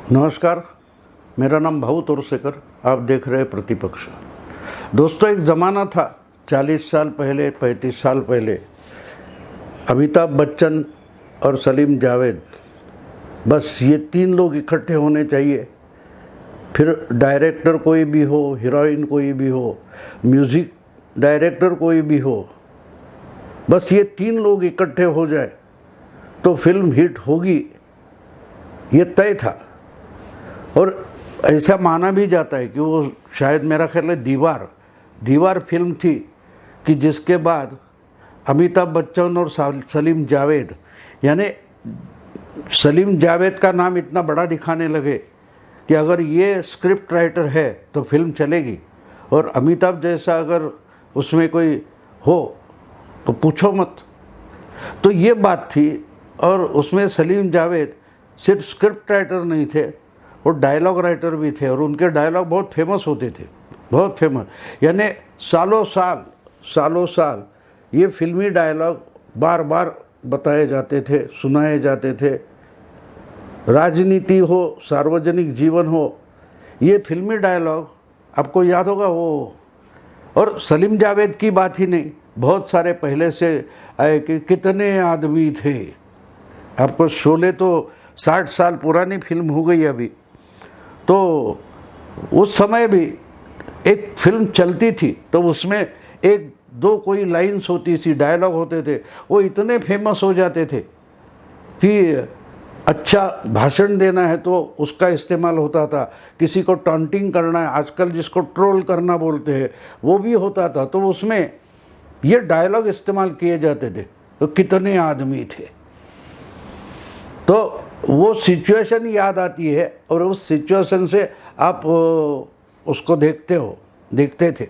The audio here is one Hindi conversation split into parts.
नमस्कार, मेरा नाम भाऊ तोरसेकर। आप देख रहे हैं प्रतिपक्ष। दोस्तों, एक ज़माना था 40 साल पहले, 35 साल पहले, अमिताभ बच्चन और सलीम जावेद, बस ये तीन लोग इकट्ठे होने चाहिए। फिर डायरेक्टर कोई भी हो, हीरोइन कोई भी हो, म्यूज़िक डायरेक्टर कोई भी हो, बस ये तीन लोग इकट्ठे हो जाए तो फिल्म हिट होगी, ये तय था। और ऐसा माना भी जाता है कि वो शायद, मेरा ख्याल है, दीवार फिल्म थी कि जिसके बाद अमिताभ बच्चन और सलीम जावेद, यानी सलीम जावेद का नाम इतना बड़ा दिखाने लगे कि अगर ये स्क्रिप्ट राइटर है तो फिल्म चलेगी, और अमिताभ जैसा अगर उसमें कोई हो तो पूछो मत। तो ये बात थी। और उसमें सलीम जावेद सिर्फ स्क्रिप्ट राइटर नहीं थे, वो डायलॉग राइटर भी थे, और उनके डायलॉग बहुत फेमस होते थे, बहुत फेमस। यानी सालों साल ये फिल्मी डायलॉग बार बार बताए जाते थे, सुनाए जाते थे। राजनीति हो, सार्वजनिक जीवन हो, ये फिल्मी डायलॉग आपको याद होगा वो। और सलीम जावेद की बात ही नहीं, बहुत सारे पहले से आए कि कितने आदमी थे। आपको शोले तो 60 साल पुरानी फिल्म हो गई अभी, तो उस समय भी एक फिल्म चलती थी तो उसमें एक दो कोई लाइन्स होती थी, डायलॉग होते थे, वो इतने फेमस हो जाते थे कि अच्छा भाषण देना है तो उसका इस्तेमाल होता था, किसी को टॉन्टिंग करना है, आजकल जिसको ट्रोल करना बोलते हैं, वो भी होता था, तो उसमें ये डायलॉग इस्तेमाल किए जाते थे। तो कितने आदमी थे, तो वो सिचुएशन याद आती है, और उस सिचुएशन से आप उसको देखते थे।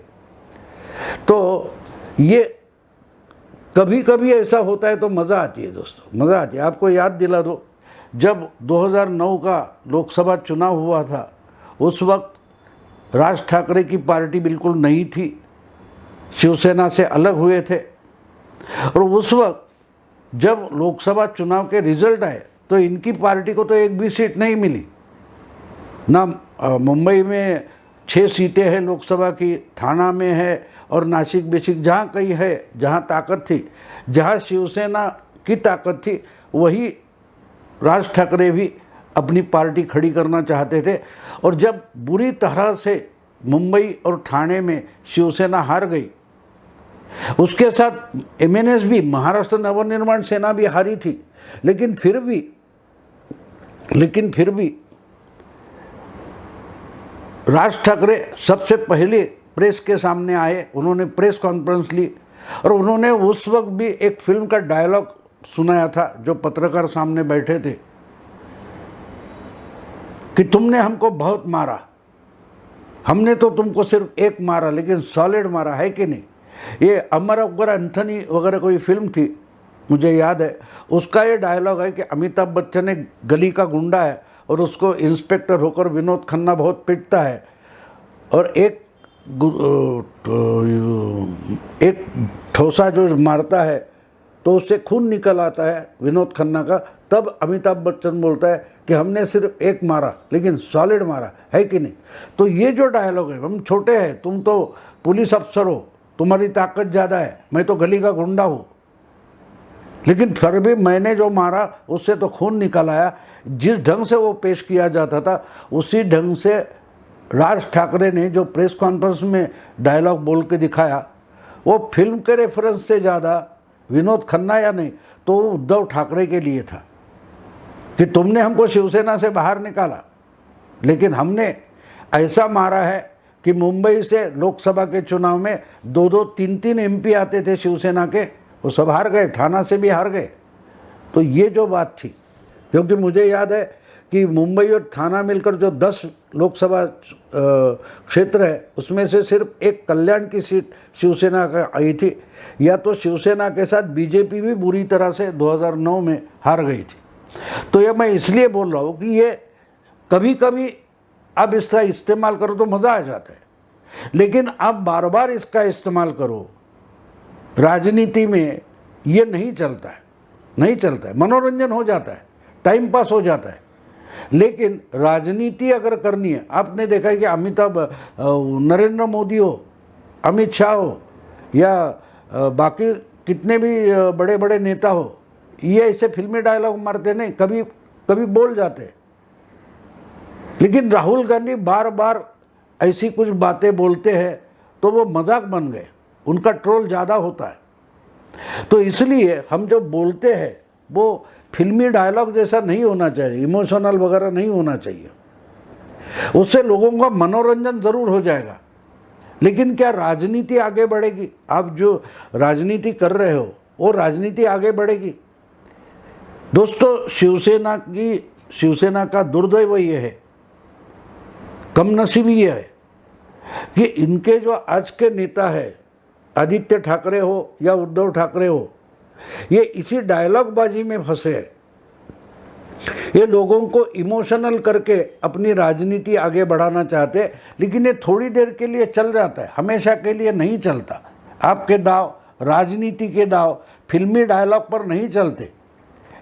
तो ये कभी कभी ऐसा होता है तो मज़ा आती है दोस्तों, मज़ा आती है। आपको याद दिला दो, जब 2009 का लोकसभा चुनाव हुआ था, उस वक्त राज ठाकरे की पार्टी बिल्कुल नई थी, शिवसेना से अलग हुए थे। और उस वक्त जब लोकसभा चुनाव के रिजल्ट आए तो इनकी पार्टी को तो एक भी सीट नहीं मिली ना। मुंबई में 6 सीटें हैं लोकसभा की, थाना में है, और नासिक बेसिक जहाँ कहीं है, जहाँ ताकत थी, जहाँ शिवसेना की ताकत थी, वही राज ठाकरे भी अपनी पार्टी खड़ी करना चाहते थे। और जब बुरी तरह से मुंबई और ठाणे में शिवसेना हार गई, उसके साथ एमएनएस भी, महाराष्ट्र नवनिर्माण सेना भी हारी थी, लेकिन फिर भी राज ठाकरे सबसे पहले प्रेस के सामने आए, उन्होंने प्रेस कॉन्फ्रेंस ली, और उन्होंने उस वक्त भी एक फिल्म का डायलॉग सुनाया था जो पत्रकार सामने बैठे थे कि तुमने हमको बहुत मारा, हमने तो तुमको सिर्फ एक मारा, लेकिन सॉलिड मारा है कि नहीं। ये अमर अकबर एंथनी वगैरह कोई फिल्म थी, मुझे याद है, उसका ये डायलॉग है कि अमिताभ बच्चन एक गली का गुंडा है और उसको इंस्पेक्टर होकर विनोद खन्ना बहुत पिटता है, और एक ठोसा जो मारता है तो उससे खून निकल आता है विनोद खन्ना का। तब अमिताभ बच्चन बोलता है कि हमने सिर्फ एक मारा, लेकिन सॉलिड मारा है कि नहीं। तो ये जो डायलॉग है, हम छोटे हैं, तुम तो पुलिस अफसर हो, तुम्हारी ताकत ज़्यादा है, मैं तो गली का गुंडा हूँ, लेकिन फिर भी मैंने जो मारा उससे तो खून निकल आया। जिस ढंग से वो पेश किया जाता था, उसी ढंग से राज ठाकरे ने जो प्रेस कॉन्फ्रेंस में डायलॉग बोल के दिखाया, वो फिल्म के रेफरेंस से ज़्यादा विनोद खन्ना या नहीं तो उद्धव ठाकरे के लिए था कि तुमने हमको शिवसेना से बाहर निकाला, लेकिन हमने ऐसा मारा है कि मुंबई से लोकसभा के चुनाव में 2-2, 3-3 एमपी आते थे शिवसेना के, वो सब हार गए, ठाना से भी हार गए। तो ये जो बात थी, क्योंकि मुझे याद है कि मुंबई और थाना मिलकर जो 10 लोकसभा क्षेत्र है, उसमें से सिर्फ एक कल्याण की सीट शिवसेना का आई थी, या तो शिवसेना के साथ बीजेपी भी बुरी तरह से 2009 में हार गई थी। तो ये मैं इसलिए बोल रहा हूँ कि ये कभी कभी अब इसका इस्तेमाल करो तो मज़ा आ जाता है, लेकिन अब बार बार इसका इस्तेमाल करो राजनीति में, ये नहीं चलता है, नहीं चलता है। मनोरंजन हो जाता है, टाइम पास हो जाता है, लेकिन राजनीति अगर करनी है, आपने देखा है कि अमिताभ, नरेंद्र मोदी हो, अमित शाह हो या बाकी कितने भी बड़े बड़े नेता हो, ये ऐसे फिल्मी डायलॉग मारते नहीं, कभी कभी बोल जाते। लेकिन राहुल गांधी बार बार ऐसी कुछ बातें बोलते हैं तो वो मजाक बन गए, उनका ट्रोल ज़्यादा होता है। तो इसलिए हम जो बोलते हैं वो फिल्मी डायलॉग जैसा नहीं होना चाहिए, इमोशनल वगैरह नहीं होना चाहिए। उससे लोगों का मनोरंजन ज़रूर हो जाएगा, लेकिन क्या राजनीति आगे बढ़ेगी? आप जो राजनीति कर रहे हो वो राजनीति आगे बढ़ेगी? दोस्तों, शिवसेना का दुर्दैव ये है, कमनसीबी ये है कि इनके जो आज के नेता है, आदित्य ठाकरे हो या उद्धव ठाकरे हो, ये इसी डायलॉगबाजी में फंसे हैं। ये लोगों को इमोशनल करके अपनी राजनीति आगे बढ़ाना चाहते हैं, लेकिन ये थोड़ी देर के लिए चल जाता है, हमेशा के लिए नहीं चलता। आपके दाव, राजनीति के दाव फिल्मी डायलॉग पर नहीं चलते।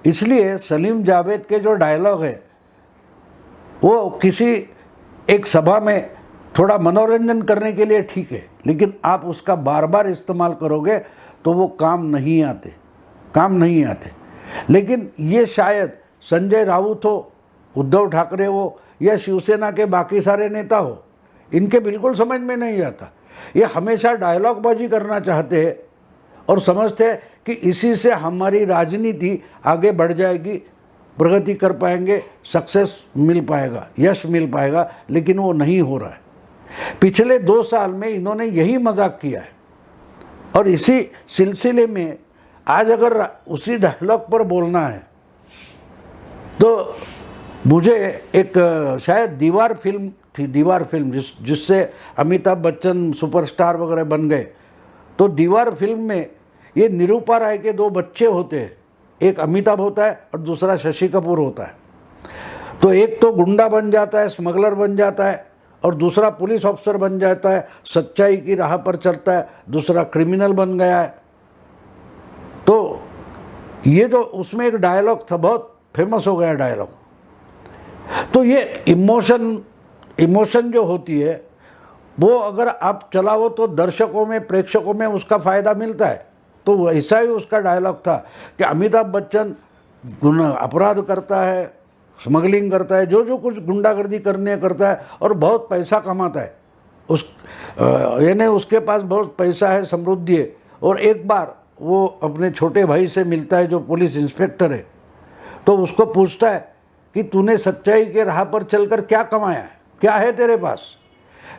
इसलिए सलीम जावेद के जो डायलॉग है वो किसी एक सभा में थोड़ा मनोरंजन करने के लिए ठीक है, लेकिन आप उसका बार बार इस्तेमाल करोगे तो वो काम नहीं आते। लेकिन ये शायद संजय राउत हो, उद्धव ठाकरे हो या शिवसेना के बाकी सारे नेता हो, इनके बिल्कुल समझ में नहीं आता। ये हमेशा डायलॉगबाजी करना चाहते हैं और समझते हैं कि इसी से हमारी राजनीति आगे बढ़ जाएगी, प्रगति कर पाएंगे, सक्सेस मिल पाएगा, यश मिल पाएगा, लेकिन वो नहीं हो रहा है। पिछले 2 साल में इन्होंने यही मजाक किया है और इसी सिलसिले में आज अगर उसी डायलॉग पर बोलना है तो मुझे एक शायद दीवार फिल्म जिससे अमिताभ बच्चन सुपरस्टार वगैरह बन गए, तो दीवार फिल्म में ये निरूपा राय के 2 बच्चे होते हैं, एक अमिताभ होता है और दूसरा शशि कपूर होता है। तो एक तो गुंडा बन जाता है, स्मगलर बन जाता है, और दूसरा पुलिस ऑफिसर बन जाता है, सच्चाई की राह पर चलता है, दूसरा क्रिमिनल बन गया है। तो ये जो उसमें एक डायलॉग था, बहुत फेमस हो गया डायलॉग। तो ये इमोशन जो होती है वो अगर आप चलाओ तो दर्शकों में, प्रेक्षकों में उसका फ़ायदा मिलता है। तो वैसा ही उसका डायलॉग था कि अमिताभ बच्चन अपराध करता है, स्मगलिंग करता है, जो कुछ गुंडागर्दी करता है और बहुत पैसा कमाता है, यानी उसके पास बहुत पैसा है, समृद्धि है। और एक बार वो अपने छोटे भाई से मिलता है जो पुलिस इंस्पेक्टर है, तो उसको पूछता है कि तूने सच्चाई के राह पर चलकर क्या कमाया है, क्या है तेरे पास?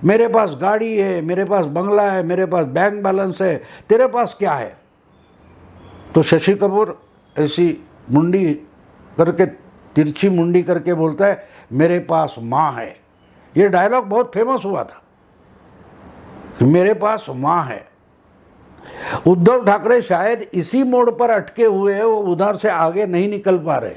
मेरे पास गाड़ी है, मेरे पास बंगला है, मेरे पास बैंक बैलेंस है, तेरे पास क्या है? तो शशि कपूर ऐसी मुंडी करके, तिरछी मुंडी करके बोलता है, मेरे पास माँ है। ये डायलॉग बहुत फेमस हुआ था कि मेरे पास माँ है। उद्धव ठाकरे शायद इसी मोड़ पर अटके हुए हैं, वो उधर से आगे नहीं निकल पा रहे।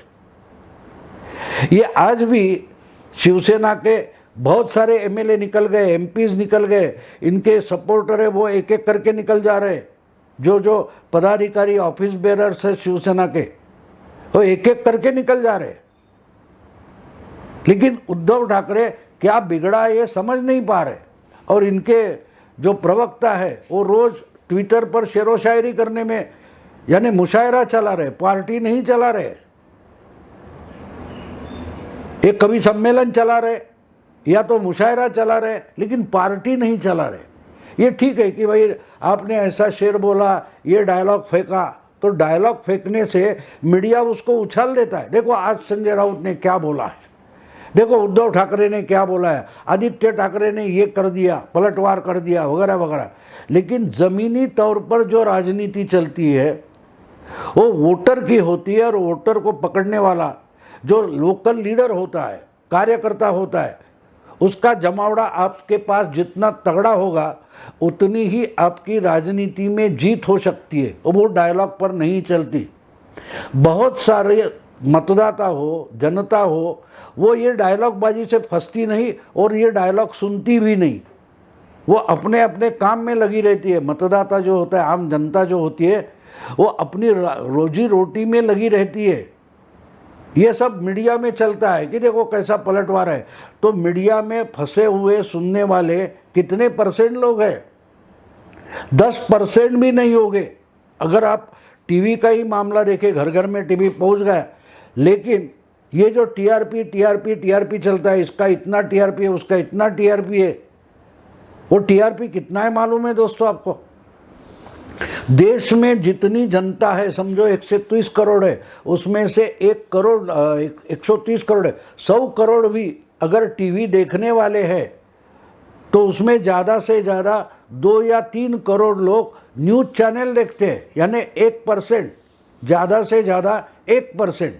ये आज भी शिवसेना के बहुत सारे एमएलए निकल गए, एमपीज निकल गए, इनके सपोर्टर है वो एक एक करके निकल जा रहे। जो पदाधिकारी ऑफिस बेरर्स है शिवसेना के, वो एक एक करके निकल जा रहे। लेकिन उद्धव ठाकरे क्या बिगड़ा ये समझ नहीं पा रहे, और इनके जो प्रवक्ता है वो रोज ट्विटर पर शेरो शायरी करने में, यानी मुशायरा चला रहे, पार्टी नहीं चला रहे। एक कवि सम्मेलन चला रहे या तो मुशायरा चला रहे, लेकिन पार्टी नहीं चला रहे। ये ठीक है कि भाई आपने ऐसा शेर बोला, ये डायलॉग फेंका, तो डायलॉग फेंकने से मीडिया उसको उछाल देता है। देखो आज संजय राउत ने क्या बोला है, देखो उद्धव ठाकरे ने क्या बोला है, आदित्य ठाकरे ने ये कर दिया, पलटवार कर दिया, वगैरह वगैरह। लेकिन ज़मीनी तौर पर जो राजनीति चलती है वो वोटर की होती है, और वोटर को पकड़ने वाला जो लोकल लीडर होता है, कार्यकर्ता होता है, उसका जमावड़ा आपके पास जितना तगड़ा होगा उतनी ही आपकी राजनीति में जीत हो सकती है। वो डायलॉग पर नहीं चलती। बहुत सारे मतदाता हो, जनता हो, वो ये डायलॉगबाजी से फंसती नहीं और ये डायलॉग सुनती भी नहीं। वो अपने अपने काम में लगी रहती है। मतदाता जो होता है, आम जनता जो होती है, वो अपनी रोजी रोटी में लगी रहती है। ये सब मीडिया में चलता है कि देखो कैसा पलटवार है। तो मीडिया में फंसे हुए सुनने वाले कितने परसेंट लोग हैं? 10% भी नहीं होंगे। अगर आप टीवी का ही मामला देखें, घर घर में टीवी पहुंच गया, लेकिन ये जो टीआरपी टीआरपी टीआरपी चलता है, इसका इतना टीआरपी है, उसका इतना टीआरपी है, वो टीआरपी कितना है मालूम है दोस्तों आपको? देश में जितनी जनता है समझो 130 करोड़ है, उसमें से 130 करोड़ है, 100 करोड़ भी अगर टीवी देखने वाले हैं तो उसमें ज़्यादा से ज़्यादा 2 या 3 करोड़ लोग न्यूज़ चैनल देखते हैं, यानी 1%, ज़्यादा से ज़्यादा 1%।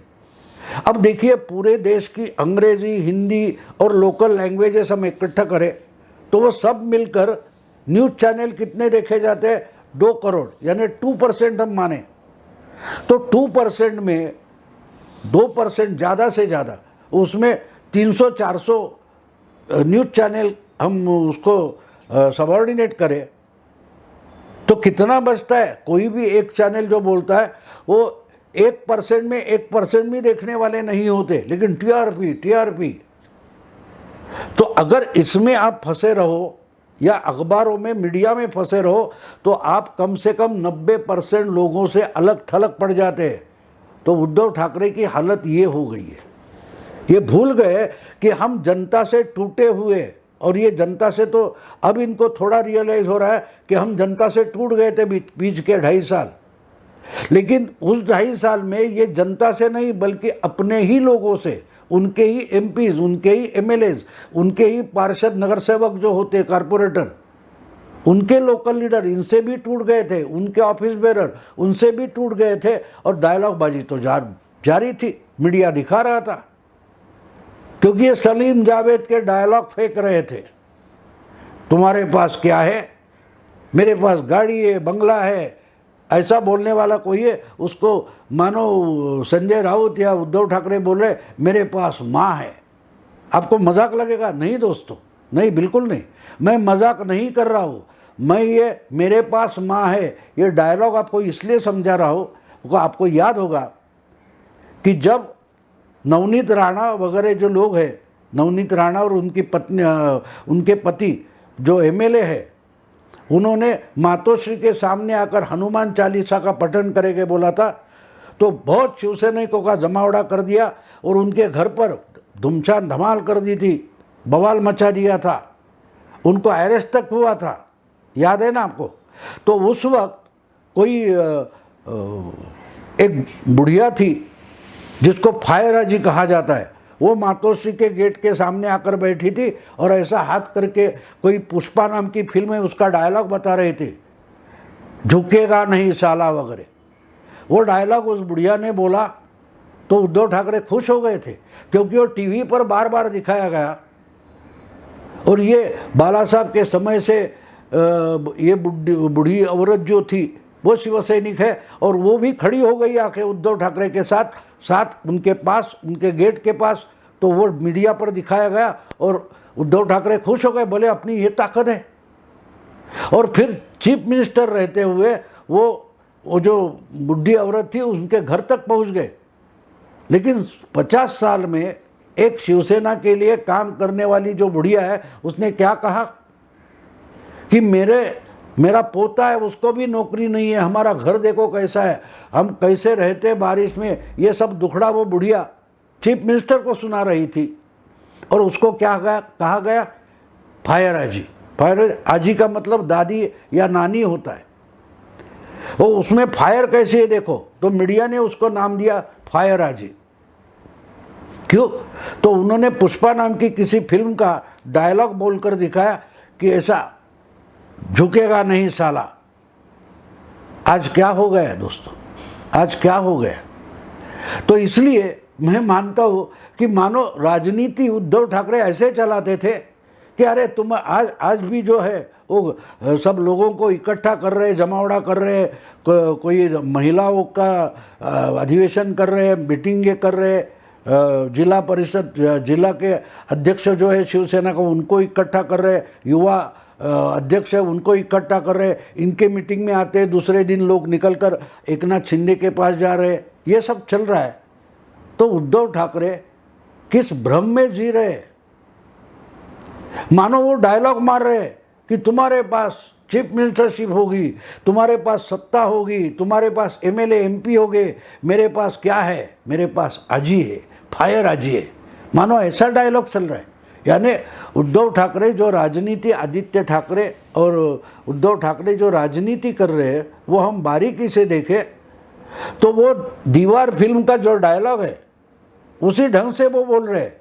अब देखिए पूरे देश की अंग्रेजी, हिंदी और लोकल लैंग्वेजेस हम इकट्ठा करें तो वो सब मिलकर न्यूज़ चैनल कितने देखे जाते हैं? 2 करोड़, यानी 2% हम माने तो 2% में 2% ज़्यादा से ज़्यादा, उसमें 300-400 न्यूज़ चैनल हम उसको सबऑर्डिनेट करें तो कितना बचता है? कोई भी एक चैनल जो बोलता है वो 1% में 1% भी देखने वाले नहीं होते, लेकिन टीआरपी टीआरपी। तो अगर इसमें आप फंसे रहो या अखबारों में, मीडिया में फंसे रहो तो आप कम से कम 90% लोगों से अलग थलग पड़ जाते हैं। तो उद्धव ठाकरे की हालत ये हो गई है, ये भूल गए कि हम जनता से टूटे हुए, और ये जनता से तो अब इनको थोड़ा रियलाइज हो रहा है कि हम जनता से टूट गए थे बीच के 2.5 साल, लेकिन उस 2.5 साल में ये जनता से नहीं बल्कि अपने ही लोगों से, उनके ही एमपीज, उनके ही एमएलएज, उनके ही पार्षद, नगर सेवक जो होते, कारपोरेटर, उनके लोकल लीडर, इनसे भी टूट गए थे, उनके ऑफिस बेरर उनसे भी टूट गए थे। और डायलॉग बाजी तो जारी थी, मीडिया दिखा रहा था, क्योंकि ये सलीम जावेद के डायलॉग फेंक रहे थे। तुम्हारे पास क्या है? मेरे पास गाड़ी है, बंगला है। ऐसा बोलने वाला कोई है? उसको मानो संजय राउत या उद्धव ठाकरे बोल रहे मेरे पास माँ है। आपको मजाक लगेगा? नहीं दोस्तों, नहीं, बिल्कुल नहीं। मैं मजाक नहीं कर रहा हूँ। मैं ये मेरे पास माँ है ये डायलॉग आपको इसलिए समझा रहा हूँ, आपको याद होगा कि जब नवनीत राणा वगैरह जो लोग हैं, नवनीत राणा और उनकी पत्नी, उनके पति जो एमएलए है, उन्होंने मातोश्री के सामने आकर हनुमान चालीसा का पठन करेंगे बोला था, तो बहुत शिवसैनिकों का जमावड़ा कर दिया और उनके घर पर धूमधाम धमाल कर दी थी, बवाल मचा दिया था, उनको अरेस्ट तक हुआ था, याद है ना आपको? तो उस वक्त कोई एक बुढ़िया थी जिसको फायराजी कहा जाता है, वो मातोश्री के गेट के सामने आकर बैठी थी और ऐसा हाथ करके, कोई पुष्पा नाम की फिल्म है उसका डायलॉग बता रहे थे, झुकेगा नहीं साला वगैरह। वो डायलॉग उस बुढ़िया ने बोला तो उद्धव ठाकरे खुश हो गए थे, क्योंकि वो टीवी पर बार बार दिखाया गया। और ये बाला साहब के समय से ये बूढ़ी औरत जो थी वो शिवसैनिक है, और वो भी खड़ी हो गई आके उद्धव ठाकरे के साथ उनके पास, उनके गेट के पास। तो वो मीडिया पर दिखाया गया और उद्धव ठाकरे खुश हो गए, बोले अपनी ये ताकत है। और फिर चीफ मिनिस्टर रहते हुए वो जो बुढ़ी औरत थी उनके घर तक पहुंच गए। लेकिन 50 साल में एक शिवसेना के लिए काम करने वाली जो बुढ़िया है, उसने क्या कहा कि मेरा पोता है, उसको भी नौकरी नहीं है, हमारा घर देखो कैसा है, हम कैसे रहते बारिश में, ये सब दुखड़ा वो बुढ़िया चीफ मिनिस्टर को सुना रही थी। और उसको क्या कहा गया? फायर आजी। फायर आजी का मतलब दादी या नानी होता है। वो उसमें फायर कैसे है देखो, तो मीडिया ने उसको नाम दिया फायर आजी। क्यों? तो उन्होंने पुष्पा नाम की किसी फिल्म का डायलॉग बोलकर दिखाया कि ऐसा झुकेगा नहीं साला। आज क्या हो गया दोस्तों, आज क्या हो गया? तो इसलिए मैं मानता हूं कि मानो राजनीति उद्धव ठाकरे ऐसे चलाते थे कि अरे तुम आज भी जो है वो सब लोगों को इकट्ठा कर रहे, जमावड़ा कर रहे, कोई महिलाओं का अधिवेशन कर रहे, मीटिंगें कर रहे, जिला परिषद, जिला के अध्यक्ष जो है शिवसेना का उनको इकट्ठा कर रहे, युवा अध्यक्ष है उनको इकट्ठा कर रहे, इनके मीटिंग में आते, दूसरे दिन लोग निकलकर एकनाथ शिंदे के पास जा रहे, ये सब चल रहा है। तो उद्धव ठाकरे किस भ्रम में जी रहे, मानो वो डायलॉग मार रहे कि तुम्हारे पास चीफ मिनिस्टरशिप होगी, तुम्हारे पास सत्ता होगी, तुम्हारे पास एमएलए एमपी होंगे, मेरे पास क्या है, मेरे पास आजी है, फायर आजी है, मानो ऐसा डायलॉग चल रहा है। यानी उद्धव ठाकरे जो राजनीति, आदित्य ठाकरे और उद्धव ठाकरे जो राजनीति कर रहे हैं वो हम बारीकी से देखें तो वो दीवार फिल्म का जो डायलॉग है उसी ढंग से वो बोल रहे हैं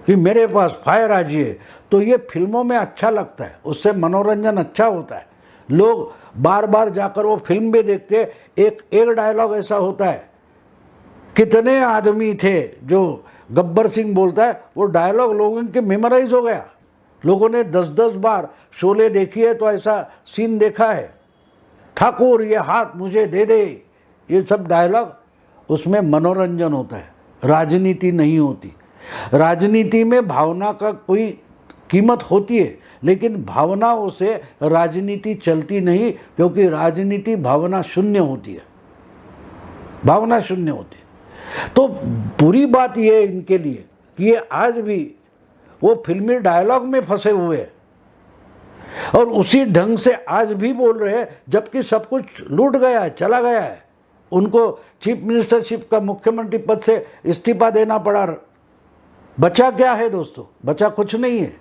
कि मेरे पास फायर आजी है। तो ये फिल्मों में अच्छा लगता है, उससे मनोरंजन अच्छा होता है, लोग बार बार जाकर वो फिल्म भी देखते हैं। एक डायलॉग ऐसा होता है, कितने आदमी थे, जो गब्बर सिंह बोलता है, वो डायलॉग लोगों के मेमोराइज हो गया, लोगों ने 10-10 बार शोले देखी है तो ऐसा सीन देखा है, ठाकुर ये हाथ मुझे दे दे, ये सब डायलॉग, उसमें मनोरंजन होता है, राजनीति नहीं होती। राजनीति में भावना का कोई कीमत होती है, लेकिन भावनाओं से राजनीति चलती नहीं, क्योंकि राजनीति भावना शून्य होती है, भावना शून्य होती है। तो बुरी बात यह है इनके लिए कि ये आज भी वो फिल्मी डायलॉग में फंसे हुए हैं और उसी ढंग से आज भी बोल रहे हैं, जबकि सब कुछ लूट गया है, चला गया है। उनको चीफ मिनिस्टरशिप का, मुख्यमंत्री पद से इस्तीफा देना पड़ा। बचा क्या है दोस्तों? बचा कुछ नहीं है,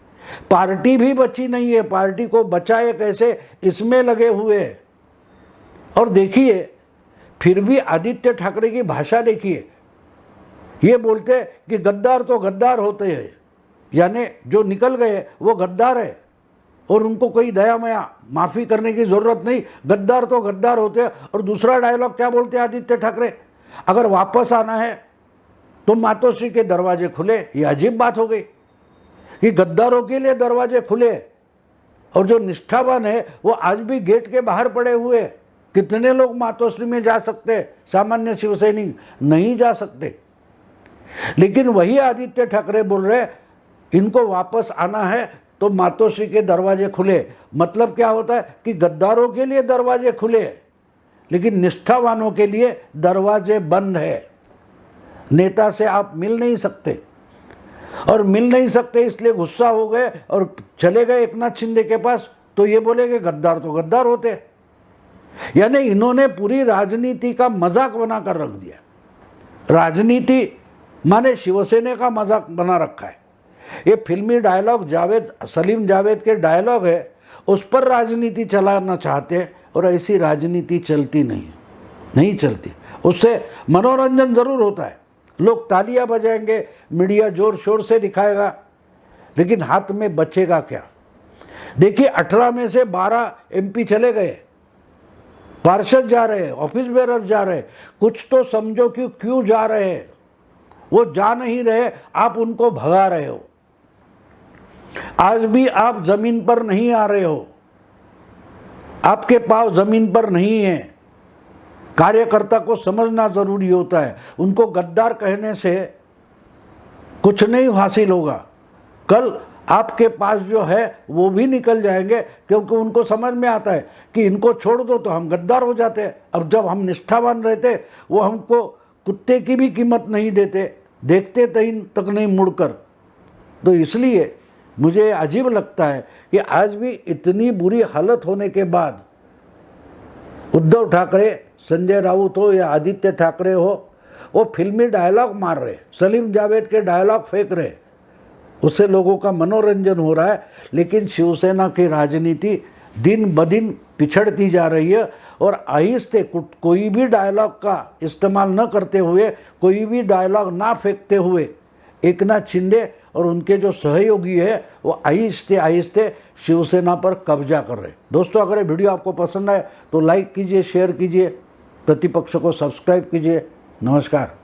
पार्टी भी बची नहीं है। पार्टी को बचाए कैसे, इसमें लगे हुए हैं। और देखिए फिर भी आदित्य ठाकरे की भाषा देखिए, ये बोलते हैं कि गद्दार तो गद्दार होते हैं, यानी जो निकल गए वो गद्दार है और उनको कोई दया मया माफ़ी करने की ज़रूरत नहीं, गद्दार तो गद्दार होते हैं। और दूसरा डायलॉग क्या बोलते हैं आदित्य ठाकरे, अगर वापस आना है तो मातोश्री के दरवाजे खुले। ये अजीब बात हो गई कि गद्दारों के लिए दरवाजे खुले और जो निष्ठावान है वो आज भी गेट के बाहर पड़े हुए। कितने लोग मातोश्री में जा सकते, सामान्य शिवसैनिक नहीं जा सकते। लेकिन वही आदित्य ठाकरे बोल रहे इनको वापस आना है तो मातोश्री के दरवाजे खुले। मतलब क्या होता है कि गद्दारों के लिए दरवाजे खुले, लेकिन निष्ठावानों के लिए दरवाजे बंद है। नेता से आप मिल नहीं सकते, और मिल नहीं सकते इसलिए गुस्सा हो गए और चले गए एकनाथ शिंदे के पास, तो ये बोलेंगे गद्दार तो गद्दार होते। यानी इन्होंने पूरी राजनीति का मजाक बनाकर रख दिया। राजनीति माने शिवसेना का मजाक बना रखा है। ये फिल्मी डायलॉग सलीम जावेद के डायलॉग है, उस पर राजनीति चलाना चाहते हैं और ऐसी राजनीति चलती नहीं चलती। उससे मनोरंजन ज़रूर होता है, लोग तालियां बजाएंगे, मीडिया जोर शोर से दिखाएगा, लेकिन हाथ में बचेगा क्या? देखिए 18 में से 12 एमपी चले गए, पार्षद जा रहे हैं, ऑफिस बेरर जा रहे हैं। कुछ तो समझो कि क्यों जा रहे हैं, वो जा नहीं रहे, आप उनको भगा रहे हो। आज भी आप जमीन पर नहीं आ रहे हो, आपके पांव जमीन पर नहीं है। कार्यकर्ता को समझना जरूरी होता है, उनको गद्दार कहने से कुछ नहीं हासिल होगा। कल आपके पास जो है वो भी निकल जाएंगे, क्योंकि उनको समझ में आता है कि इनको छोड़ दो तो हम गद्दार हो जाते हैं। अब जब हम निष्ठावान रहते वो हमको कुत्ते की भी कीमत नहीं देते, देखते तक नहीं मुड़कर। तो इसलिए मुझे अजीब लगता है कि आज भी इतनी बुरी हालत होने के बाद उद्धव ठाकरे, संजय राउत हो या आदित्य ठाकरे हो, वो फिल्मी डायलॉग मार रहे, सलीम जावेद के डायलॉग फेंक रहे, उससे लोगों का मनोरंजन हो रहा है। लेकिन शिवसेना की राजनीति दिन ब दिन पिछड़ती जा रही है और आहिस्ते कोई भी डायलॉग का इस्तेमाल न करते हुए, कोई भी डायलॉग ना फेंकते हुए एकनाथ शिंदे और उनके जो सहयोगी है वो आहिस्ते आहिस्ते शिवसेना पर कब्जा कर रहे। दोस्तों, अगर ये वीडियो आपको पसंद आए तो लाइक कीजिए, शेयर कीजिए, प्रतिपक्ष को सब्सक्राइब कीजिए। नमस्कार।